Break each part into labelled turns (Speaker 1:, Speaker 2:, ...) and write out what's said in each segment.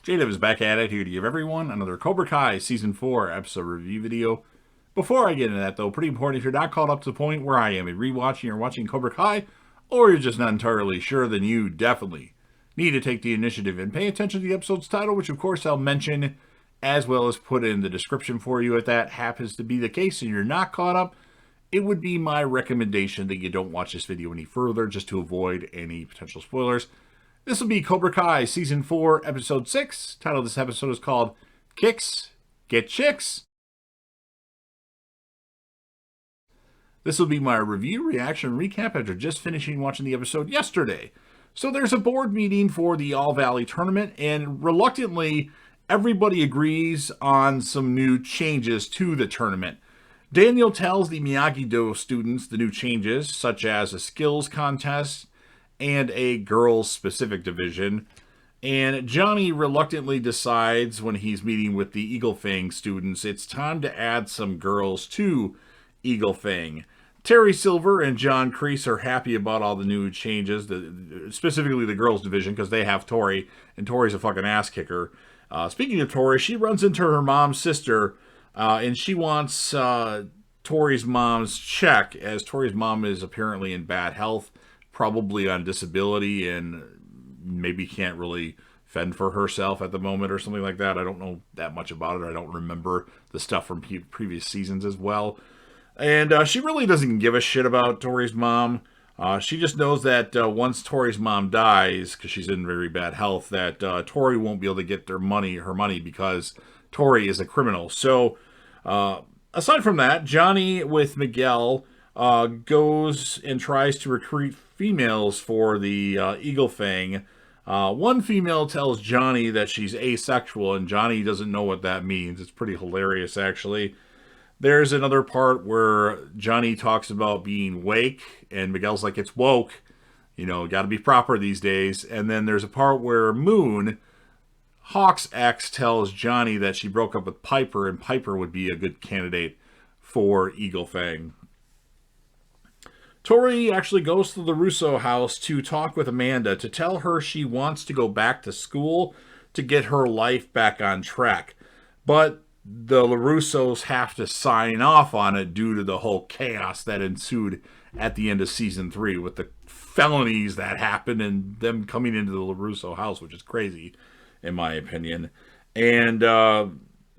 Speaker 1: J-Dub is back at it here to give everyone another Cobra Kai Season 4 episode review video. Before I get into that, though, pretty important, if you're not caught up to the point where I am in rewatching or watching Cobra Kai, or you're just not entirely sure, then you definitely need to take the initiative and pay attention to the episode's title, which of course I'll mention, as well as put in the description for you if that happens to be the case and you're not caught up. It would be my recommendation that you don't watch this video any further just to avoid any potential spoilers. This will be Cobra Kai Season 4, Episode 6. Title of this episode is called Kicks Get Chicks. This will be my review, reaction, recap after just finishing watching the episode yesterday. So there's a board meeting for the All Valley tournament, and reluctantly, everybody agrees on some new changes to the tournament. Daniel tells the Miyagi-Do students the new changes, such as a skills contest and a girls-specific division. And Johnny reluctantly decides when he's meeting with the Eagle Fang students, it's time to add some girls to Eagle Fang. Terry Silver and John Kreese are happy about all the new changes, specifically the girls division, because they have Tori, and Tori's a fucking ass kicker. Speaking of Tori, she runs into her mom's sister, and she wants Tori's mom's check, as Tori's mom is apparently in bad health, probably on disability, and maybe can't really fend for herself at the moment or something like that. I don't know that much about it. I don't remember the stuff from previous seasons as well. And she really doesn't give a shit about Tori's mom. She just knows that once Tori's mom dies, because she's in very bad health, that Tori won't be able to get her money because Tori is a criminal. So, aside from that, Johnny with Miguel goes and tries to recruit females for the Eagle Fang. One female tells Johnny that she's asexual, and Johnny doesn't know what that means. It's pretty hilarious, actually. There's another part where Johnny talks about being wake, and Miguel's like, it's woke. You know, gotta be proper these days. And then there's a part where Moon, Hawk's ex, tells Johnny that she broke up with Piper, and Piper would be a good candidate for Eagle Fang. Tori actually goes to the Russo house to talk with Amanda to tell her she wants to go back to school to get her life back on track. But the LaRussos have to sign off on it due to the whole chaos that ensued at the end of Season 3 with the felonies that happened and them coming into the LaRusso house, which is crazy, in my opinion. And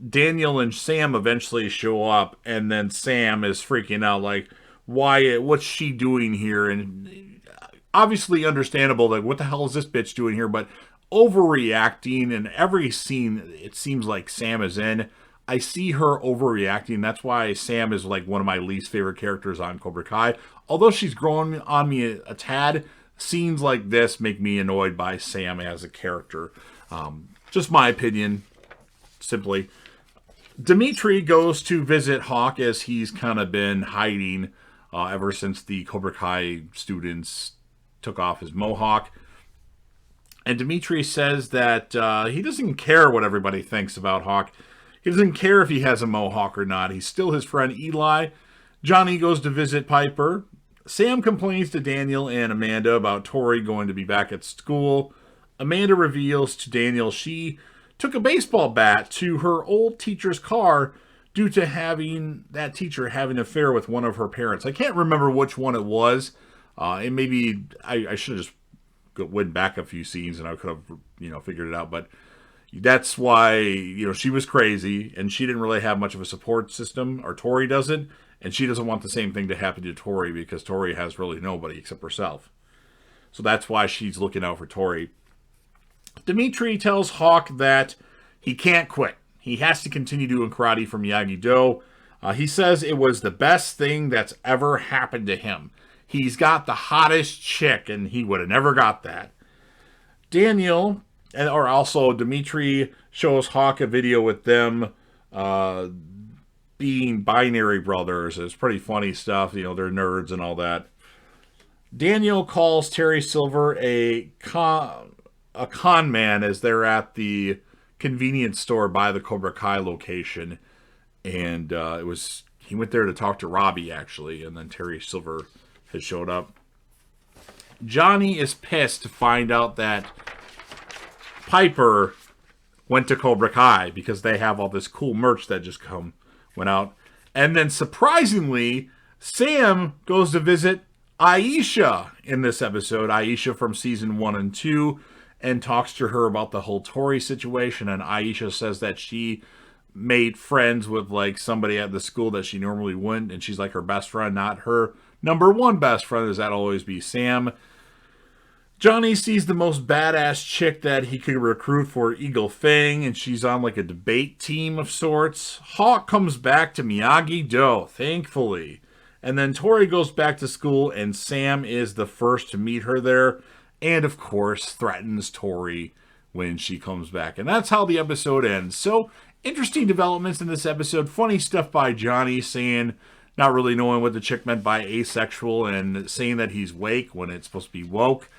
Speaker 1: Daniel and Sam eventually show up, and then Sam is freaking out, like, what's she doing here? And obviously understandable, like, what the hell is this bitch doing here? But overreacting, in every scene it seems like Sam is in, I see her overreacting. That's why Sam is like one of my least favorite characters on Cobra Kai. Although she's grown on me a tad, scenes like this make me annoyed by Sam as a character. Just my opinion, simply. Dimitri goes to visit Hawk, as he's kind of been hiding ever since the Cobra Kai students took off his mohawk. And Dimitri says that he doesn't care what everybody thinks about Hawk. He doesn't care if he has a mohawk or not. He's still his friend Eli. Johnny goes to visit Piper. Sam complains to Daniel and Amanda about Tori going to be back at school. Amanda reveals to Daniel she took a baseball bat to her old teacher's car due to having that teacher having an affair with one of her parents. I can't remember which one it was. And maybe I should have just went back a few scenes and I could have, figured it out. But that's why, she was crazy and she didn't really have much of a support system, or Tori doesn't. And she doesn't want the same thing to happen to Tori because Tori has really nobody except herself. So that's why she's looking out for Tori. Dimitri tells Hawk that he can't quit. He has to continue doing karate for Miyagi-Do. He says it was the best thing that's ever happened to him. He's got the hottest chick, and he would have never got that. Dimitri shows Hawk a video with them being binary brothers. It's pretty funny stuff. They're nerds and all that. Daniel calls Terry Silver a con man as they're at the convenience store by the Cobra Kai location. And he went there to talk to Robbie, actually, and then Terry Silver has showed up. Johnny is pissed to find out that Piper went to Cobra Kai because they have all this cool merch that just went out. And then surprisingly, Sam goes to visit Aisha in this episode. Aisha from season 1 and 2, and talks to her about the whole Tori situation. And Aisha says that she made friends with like somebody at the school that she normally wouldn't, and she's like her best friend, not her number one best friend, as that'll always be Sam. Johnny sees the most badass chick that he could recruit for Eagle Fang, and she's on like a debate team of sorts. Hawk comes back to Miyagi-Do, thankfully. And then Tori goes back to school, and Sam is the first to meet her there. And, of course, threatens Tori when she comes back. And that's how the episode ends. So, interesting developments in this episode. Funny stuff by Johnny saying, not really knowing what the chick meant by asexual, and saying that he's wake when it's supposed to be woke.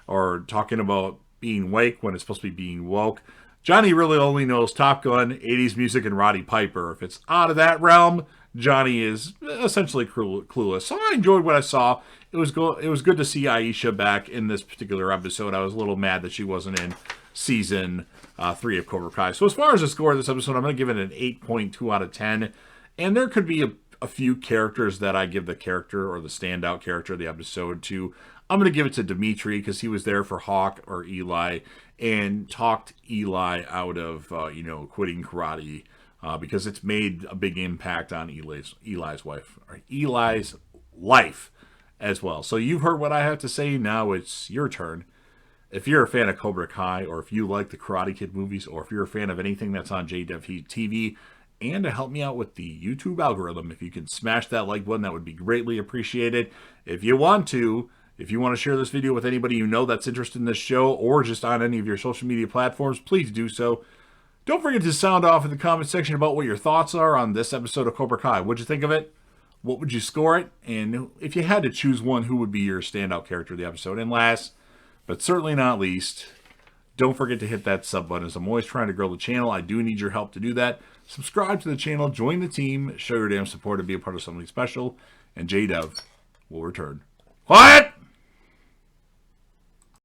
Speaker 1: Or talking about being wake when it's supposed to be being woke. Johnny really only knows Top Gun, 80s music, and Roddy Piper. If it's out of that realm, Johnny is essentially clueless. So I enjoyed what I saw. It was good to see Aisha back in this particular episode. I was a little mad that she wasn't in season 3 of Cobra Kai. So as far as the score of this episode, I'm going to give it an 8.2 out of 10. And there could be a few characters that I give the character or the standout character of the episode to. I'm going to give it to Dimitri because he was there for Hawk or Eli and talked Eli out of, quitting karate because it's made a big impact on Eli's life as well. So you've heard what I have to say. Now it's your turn. If you're a fan of Cobra Kai, or if you like the Karate Kid movies, or if you're a fan of anything that's on JDev TV, and to help me out with the YouTube algorithm, if you can smash that like button, that would be greatly appreciated. If you want to share this video with anybody you know that's interested in this show, or just on any of your social media platforms, please do so. Don't forget to sound off in the comment section about what your thoughts are on this episode of Cobra Kai. What'd you think of it? What would you score it? And if you had to choose one, who would be your standout character of the episode? And last, but certainly not least, don't forget to hit that sub button, as I'm always trying to grow the channel. I do need your help to do that. Subscribe to the channel, join the team, show your damn support, and be a part of something special. And JDev will return. Quiet!